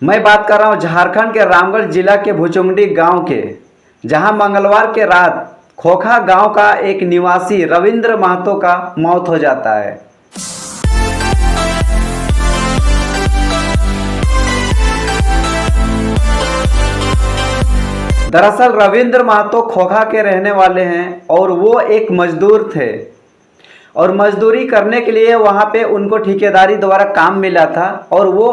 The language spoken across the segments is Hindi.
मैं बात कर रहा हूँ झारखंड के रामगढ़ जिला के भुचुंडी गांव के, जहां मंगलवार के रात खोखा गांव का एक निवासी रविंद्र महतो का मौत हो जाता है। दरअसल रविंद्र महतो खोखा के रहने वाले हैं और वो एक मजदूर थे और मजदूरी करने के लिए वहाँ पे उनको ठेकेदारी द्वारा काम मिला था और वो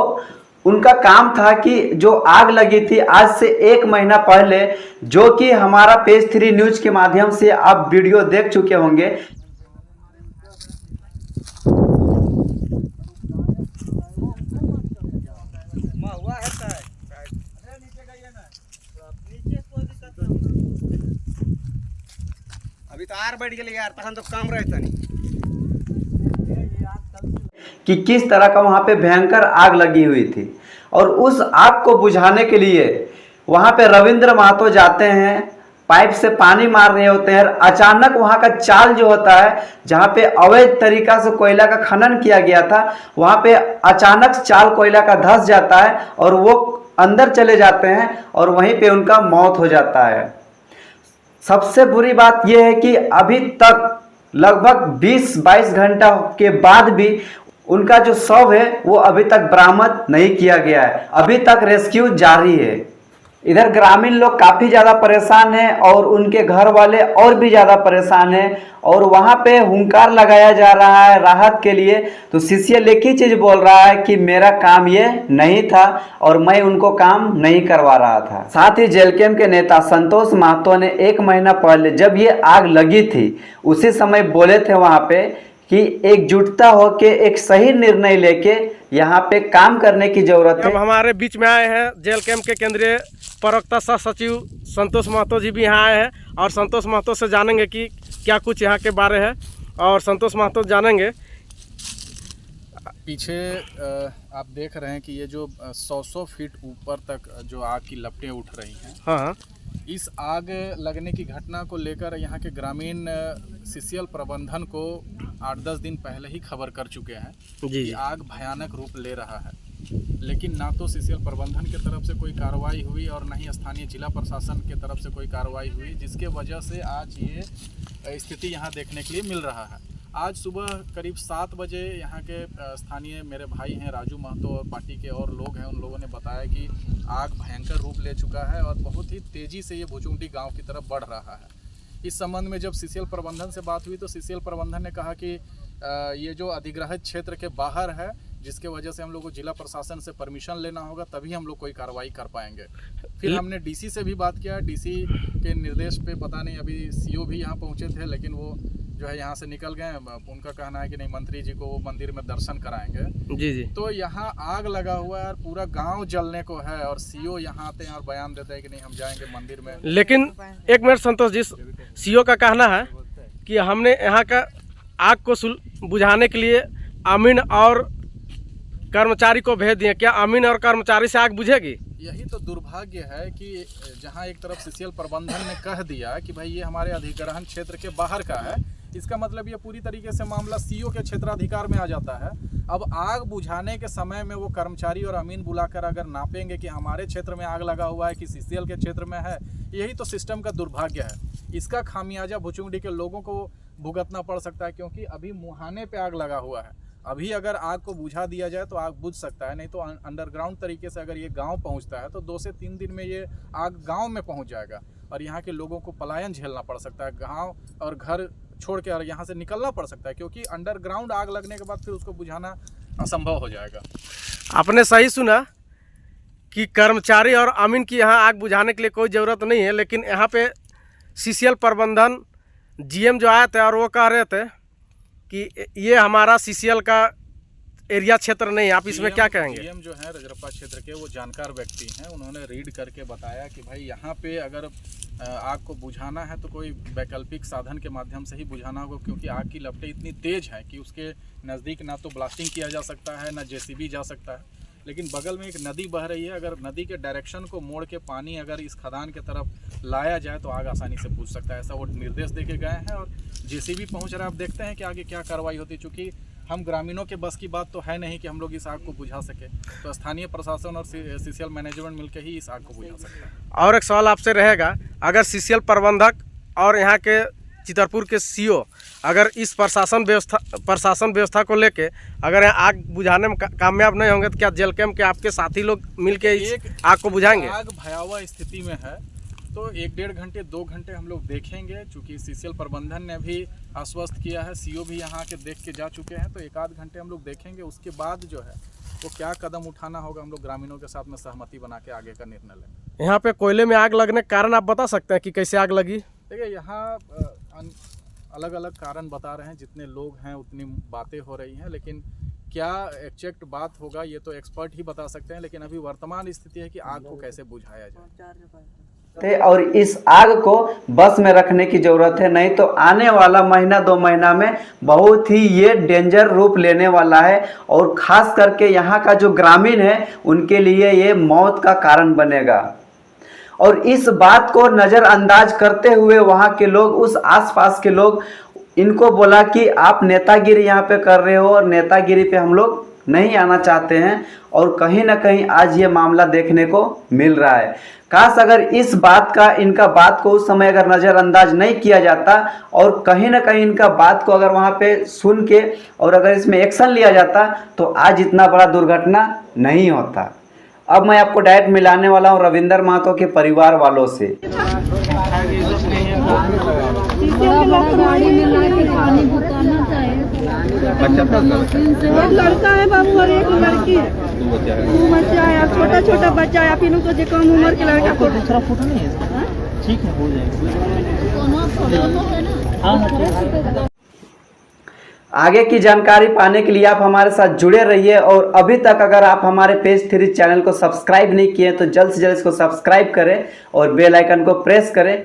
उनका काम था कि जो आग लगी थी आज से 1 महीना पहले, जो कि हमारा पेज 3 न्यूज के माध्यम से आप वीडियो देख चुके होंगे। अभी तो आर बैठ गए यार, तहन तो काम रहता नहीं कि किस तरह का वहाँ पे भयंकर आग लगी हुई थी और उस आग को बुझाने के लिए वहाँ पे रविंद्र महतो जाते हैं, पाइप से पानी मार रहे होते हैं। अचानक वहाँ का चाल जो होता है, जहाँ पे अवैध तरीका से कोयला का खनन किया गया था, वहाँ पे अचानक चाल कोयला का धंस जाता है और वो अंदर चले जाते हैं और वहीं पे उनका मौत हो जाता है। सबसे बुरी बात यह है कि अभी तक लगभग 20-22 घंटा के बाद भी उनका जो शव है वो अभी तक बरामद नहीं किया गया है। अभी तक रेस्क्यू जारी है। इधर ग्रामीण लोग काफ़ी ज़्यादा परेशान हैं और उनके घर वाले और भी ज़्यादा परेशान हैं और वहाँ पे हुंकार लगाया जा रहा है राहत के लिए। तो सीसीएल एक ही चीज़ बोल रहा है कि मेरा काम ये नहीं था और मैं उनको काम नहीं करवा रहा था। साथ ही जेलकेम के नेता संतोष महतो ने 1 महीना पहले जब ये आग लगी थी उसी समय बोले थे वहाँ पे कि एकजुटता होके एक सही निर्णय लेके यहाँ पे काम करने की जरूरत है। अब हमारे बीच में आए हैं जेल कैंप के केंद्रीय प्रवक्ता सह सचिव संतोष महतो जी भी यहाँ आए हैं और संतोष महतो से जानेंगे कि क्या कुछ यहाँ के बारे है। और संतोष महतो जानेंगे। पीछे आप देख रहे हैं कि ये जो 100 फीट ऊपर तक जो आग की लपटें उठ रही हैं। हाँ, इस आग लगने की घटना को लेकर यहाँ के ग्रामीण सीसीएल प्रबंधन को 8-10 दिन पहले ही खबर कर चुके हैं कि आग भयानक रूप ले रहा है, लेकिन ना तो सीसीएल प्रबंधन की तरफ से कोई कार्रवाई हुई और ना ही स्थानीय जिला प्रशासन की तरफ से कोई कार्रवाई हुई, जिसके वजह से आज ये स्थिति यहाँ देखने के लिए मिल रहा है। आज सुबह करीब 7 बजे यहाँ के स्थानीय मेरे भाई हैं राजू महतो और पार्टी के और लोग हैं, उन लोगों ने बताया कि आग भयंकर रूप ले चुका है और बहुत ही तेज़ी से ये भुचुंडी गांव की तरफ बढ़ रहा है। इस संबंध में जब सीसीएल प्रबंधन से बात हुई तो सीसीएल प्रबंधन ने कहा कि ये जो अधिग्रहित क्षेत्र के बाहर है, जिसके वजह से हम लोग को जिला प्रशासन से परमिशन लेना होगा, तभी हम लोग कोई कार्रवाई कर पाएंगे। फिर हमने डीसी से भी बात किया। डीसी के निर्देश पे पता नहीं अभी सीओ भी यहाँ पहुँचे थे, लेकिन वो जो है यहाँ से निकल गए। उनका कहना है कि नहीं, मंत्री जी को वो मंदिर में दर्शन कराएंगे। जी। तो यहाँ आग लगा हुआ है और पूरा गांव जलने को है और सीओ यहाँ आते हैं और बयान देते हैं कि नहीं, हम जाएंगे मंदिर में। लेकिन एक मिनट संतोष जी, सीओ का कहना है कि हमने यहाँ का आग को बुझाने के लिए अमीन और कर्मचारी को भेज दिए। क्या अमीन और कर्मचारी से आग बुझेगी? यही तो दुर्भाग्य है कि जहां एक तरफ सीसीएल प्रबंधन ने कह दिया कि भाई ये हमारे अधिग्रहण क्षेत्र के बाहर का है, इसका मतलब ये पूरी तरीके से मामला सीओ के क्षेत्राधिकार में आ जाता है। अब आग बुझाने के समय में वो कर्मचारी और अमीन बुलाकर अगर नापेंगे कि हमारे क्षेत्र में आग लगा हुआ है कि सीसीएल के क्षेत्र में है, यही तो सिस्टम का दुर्भाग्य है। इसका खामियाजा भुचुंडी के लोगों को भुगतना पड़ सकता है, क्योंकि अभी मुहाने पे आग लगा हुआ है। अभी अगर आग को बुझा दिया जाए तो आग बुझ सकता है, नहीं तो अंडरग्राउंड तरीके से अगर ये गांव पहुंचता है तो 2 से 3 दिन में ये आग गांव में पहुंच जाएगा और यहाँ के लोगों को पलायन झेलना पड़ सकता है। गांव और घर छोड़ के और यहाँ से निकलना पड़ सकता है, क्योंकि अंडरग्राउंड आग लगने के बाद फिर उसको बुझाना असंभव हो जाएगा। आपने सही सुना कि कर्मचारी और अमीन की यहाँ आग बुझाने के लिए कोई ज़रूरत नहीं है, लेकिन यहाँ पे सीसीएल प्रबंधन जीएम जो आए थे और वो कह रहे थे कि ये हमारा सीसीएल का एरिया क्षेत्र नहीं है। आप इसमें क्या कहेंगे? जीएम जो है रजरप्पा क्षेत्र के, वो जानकार व्यक्ति हैं। उन्होंने रीड करके बताया कि भाई यहाँ पे अगर आग को बुझाना है तो कोई वैकल्पिक साधन के माध्यम से ही बुझाना होगा, क्योंकि आग की लपटें इतनी तेज़ हैं कि उसके नज़दीक ना तो ब्लास्टिंग किया जा सकता है, ना जेसीबी जा सकता है। लेकिन बगल में एक नदी बह रही है, अगर नदी के डायरेक्शन को मोड़ के पानी अगर इस खदान के तरफ लाया जाए तो आग आसानी से बुझ सकता है, ऐसा वो निर्देश दे के गए हैं। और जेसीबी पहुंच रहा है। आप देखते हैं कि आगे क्या कार्रवाई होती है, चूँकि हम ग्रामीणों के बस की बात तो है नहीं कि हम लोग इस आग को बुझा सके, तो स्थानीय प्रशासन और सीसीएल मैनेजमेंट मिलकर ही इस आग को बुझा सकता है। और एक सवाल आपसे रहेगा, अगर सीसीएल प्रबंधक और यहाँ के चितरपुर के सीओ अगर इस प्रशासन व्यवस्था को लेके अगर आग बुझाने में कामयाब नहीं होंगे तो क्या जेल कैंप के आपके साथी लोग मिलके इस आग को बुझाएंगे? आग भयावह स्थिति में है तो 1-1.5 घंटे 2 घंटे हम लोग देखेंगे, चूँकि सीसीएल प्रबंधन ने भी आश्वस्त किया है, सीओ भी यहाँ के देख के जा चुके हैं, तो 1-8 घंटे हम लोग देखेंगे। उसके बाद जो है वो क्या कदम उठाना होगा हम लोग ग्रामीणों के साथ में सहमति बना के आगे का निर्णय लेंगे। यहाँ पे कोयले में आग लगने का कारण आप बता सकते हैं कि कैसे आग लगी? देखिए यहाँ अलग अलग कारण बता रहे हैं, जितने लोग हैं उतनी बातें हो रही हैं, लेकिन क्या एग्जैक्ट बात होगा ये तो एक्सपर्ट ही बता सकते हैं। लेकिन अभी वर्तमान स्थिति है कि आग को कैसे बुझाया जाए और इस आग को बस में रखने की जरूरत है, नहीं तो आने वाला महीना 2 महीना में बहुत ही ये डेंजर रूप लेने वाला है। और खास करके यहाँ का जो ग्रामीण है उनके लिए ये मौत का कारण बनेगा। और इस बात को नज़रअंदाज करते हुए वहाँ के लोग, उस आसपास के लोग इनको बोला कि आप नेतागिरी यहाँ पे कर रहे हो और नेतागिरी पे हम लोग नहीं आना चाहते हैं। और कहीं ना कहीं आज ये मामला देखने को मिल रहा है। काश अगर इस बात का, इनका बात को उस समय अगर नज़रअंदाज नहीं किया जाता और कहीं ना कहीं इनका बात को अगर वहाँ पे सुन के और अगर इसमें एक्शन लिया जाता तो आज इतना बड़ा दुर्घटना नहीं होता। अब मैं आपको डायरेक्ट मिलाने वाला हूँ रविंद्र महतो के परिवार वालों से। लड़का है बाबू और एक लड़की है, 2 बच्चा है, छोटा छोटा बच्चा है, आप इनको जो कम उम्र के लड़का को दूसरा फोटो नहीं है, ठीक है हो जाएगा। आगे की जानकारी पाने के लिए आप हमारे साथ जुड़े रहिए। और अभी तक अगर आप हमारे पेज 3 चैनल को सब्सक्राइब नहीं किए तो जल्द से जल्द इसको सब्सक्राइब करें और बेल आइकन को प्रेस करें।